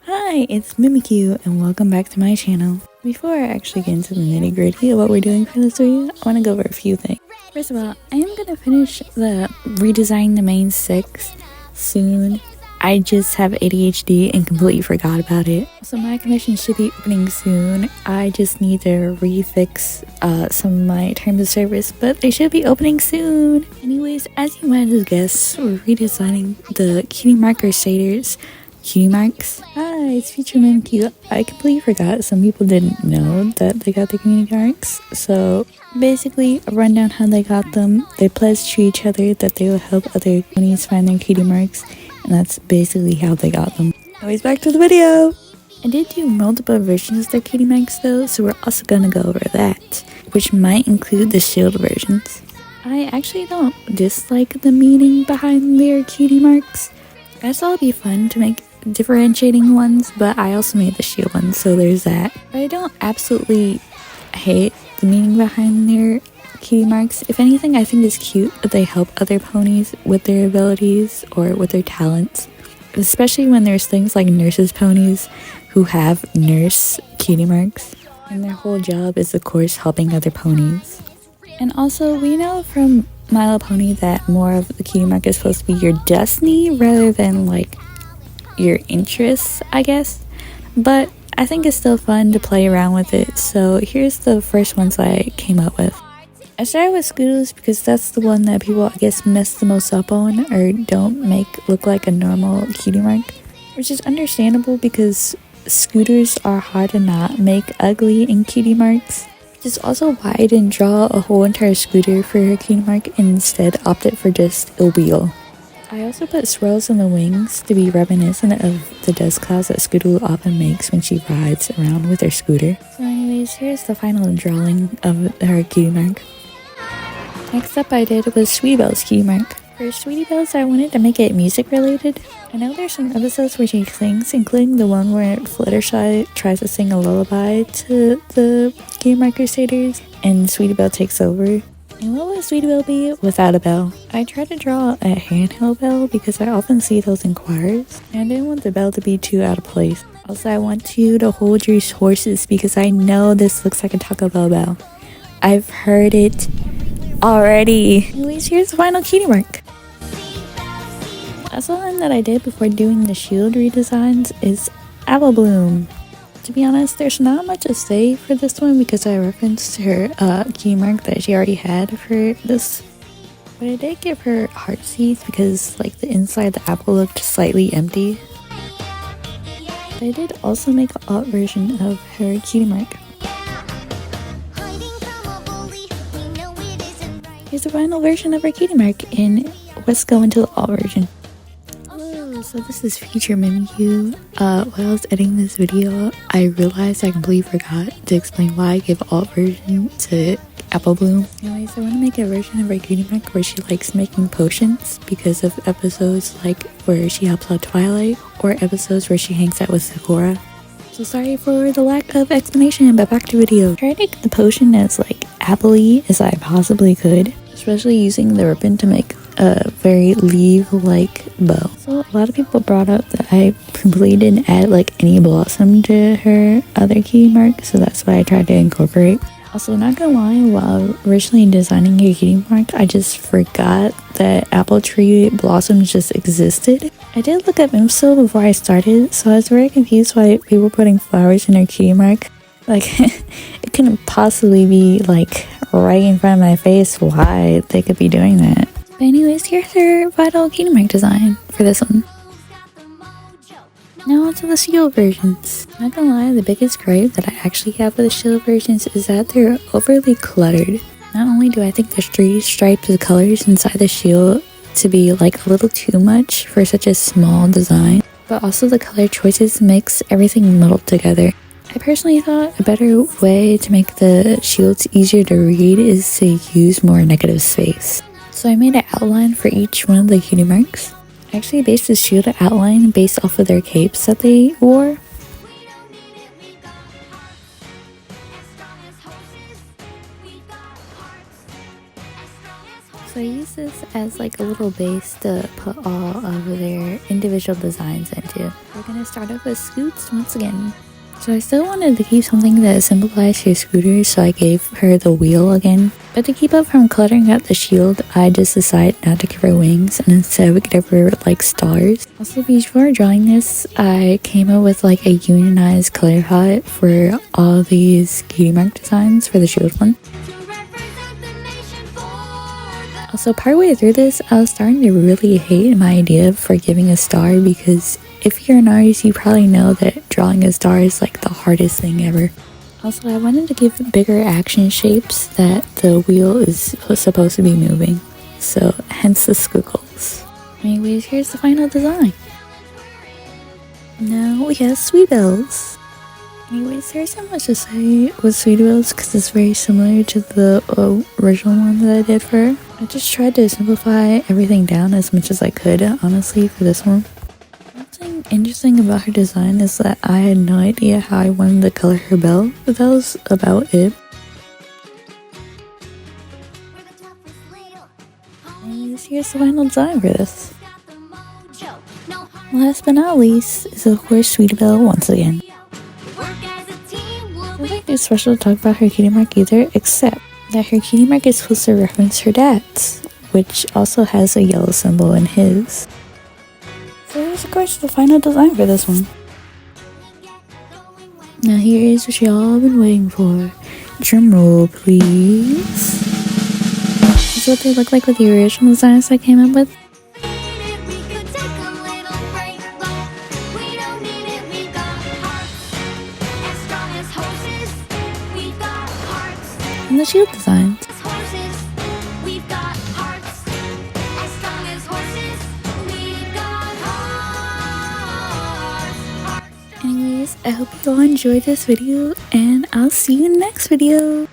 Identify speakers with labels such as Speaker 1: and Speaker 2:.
Speaker 1: Hi, it's Mimikyu and welcome back to my channel. Before I actually get into the nitty gritty of what we're doing for this video, I want to go over a few things. First of all, I am going to finish the redesign the main 6 soon. I just have ADHD and completely forgot about it. So my commission should be opening soon. I just need to refix some of my terms of service, but they should be opening soon. Anyways, as you might have guessed, we're redesigning the cutie marker shaders. Cutie marks. Hi, it's Future Mimikyu. I completely forgot some people didn't know that they got the cutie marks. So basically, a rundown how they got them. They pledged to each other that they will help other ponies find their cutie marks, and that's basically how they got them. Anyways, back to the video. I did do multiple versions of their cutie marks though, so we're also gonna go over that, which might include the shield versions. I actually don't dislike the meaning behind their cutie marks. I thought it'd be fun to make differentiating ones, but I also made the shield ones, so there's that. But I don't absolutely hate the meaning behind their cutie marks. If anything, I think it's cute that they help other ponies with their abilities or with their talents, especially when there's things like nurses ponies who have nurse cutie marks, and their whole job is of course helping other ponies. And also, we know from My Little Pony that more of the cutie mark is supposed to be your destiny rather than like your interests, I guess. But I think it's still fun to play around with it, so here's the first ones I came up with. I started with Scooloo's because that's the one that people, I guess, mess the most up on or don't make look like a normal cutie mark, which is understandable because scooters are hard to not make ugly in cutie marks. Which is also why I didn't draw a whole entire scooter for her cutie mark and instead opted for just a wheel. I also put swirls on the wings to be reminiscent of the dust clouds that Scooloo often makes when she rides around with her scooter. So anyways, here's the final drawing of her cutie mark. Next up I did was Sweetie Belle's cutie mark. For Sweetie Belle's, I wanted to make it music related. I know there's some episodes where she sings, including the one where Fluttershy tries to sing a lullaby to the cutie mark crusaders and Sweetie Belle takes over. And what would Sweetie Belle be without a bell? I tried to draw a handheld bell because I often see those in choirs, and I didn't want the bell to be too out of place. Also, I want you to hold your horses because I know this looks like a Taco Bell bell. I've heard it already. Anyways, here's the final cutie mark. That's one that I did before doing the shield redesigns is Apple Bloom. To be honest, there's not much to say for this one because I referenced her cutie mark that she already had for this. But I did give her heart seeds because like the inside of the apple looked slightly empty. But I did also make an alt version of her cutie mark. Here's the final version of her cutie mark, and let's go into the alt version. So this is Future Mimikyu. While I was editing this video, I realized I completely forgot to explain why I give alt version to Apple Bloom. Anyways, I want to make a version of her cutie mark where she likes making potions because of episodes like where she helps out Twilight or episodes where she hangs out with Sakura. So sorry for the lack of explanation, but back to video. I tried to make the potion as like apple-y as I possibly could, especially using the ribbon to make a very leaf-like bow. So a lot of people brought up that I completely didn't add like any blossom to her other cutie mark, so that's why I tried to incorporate. Also, not gonna lie, while originally designing her cutie mark, I just forgot that apple tree blossoms just existed. I did look up info before I started, so I was very confused why people were putting flowers in her cutie mark. Like, it couldn't possibly be like right in front of my face why they could be doing that. But anyways, here's her final cutie mark design for this one. Now onto the shield versions. Not gonna lie, the biggest gripe that I actually have with the shield versions is that they're overly cluttered. Not only do I think there's 3 stripes of colors inside the shield to be like a little too much for such a small design, but also the color choices makes everything muddled together. I personally thought a better way to make the shields easier to read is to use more negative space. So I made an outline for each one of the cutie marks. I actually based the shield outline based off of their capes that they wore. So I use this as like a little base to put all of their individual designs into. We're gonna start off with Scoots once again. So I still wanted to keep something that simplifies her scooter, so I gave her the wheel again. But to keep up from cluttering up the shield, I just decided not to give her wings and instead give her like stars. Also, before drawing this, I came up with like a unionized color palette for all these cutie mark designs for the shield one. Also, partway through this, I was starting to really hate my idea for giving a star because if you're an artist, you probably know that drawing a star is like the hardest thing ever. Also, I wanted to give bigger action shapes that the wheel is supposed to be moving, so hence the squiggles. Anyways, here's the final design. Now we have Sweet Bells. Anyways, there's not much to say with Sweet Bells because it's very similar to the original one that I did for her. I just tried to simplify everything down as much as I could, honestly, for this one. Something interesting about her design is that I had no idea how I wanted to color her bell, but that was about it. And here's the final design for this. Last but not least is of course Sweet Belle once again. Nothing special to talk about her cutie mark either, except that her cutie mark is supposed to reference her dad's, which also has a yellow symbol in his. So here's of course the final design for this one. Now here is what y'all been waiting for. Drum roll please. This is what they look like with the original designs I came up with. And the shield designs. Anyways, I hope you all enjoyed this video and I'll see you in the next video.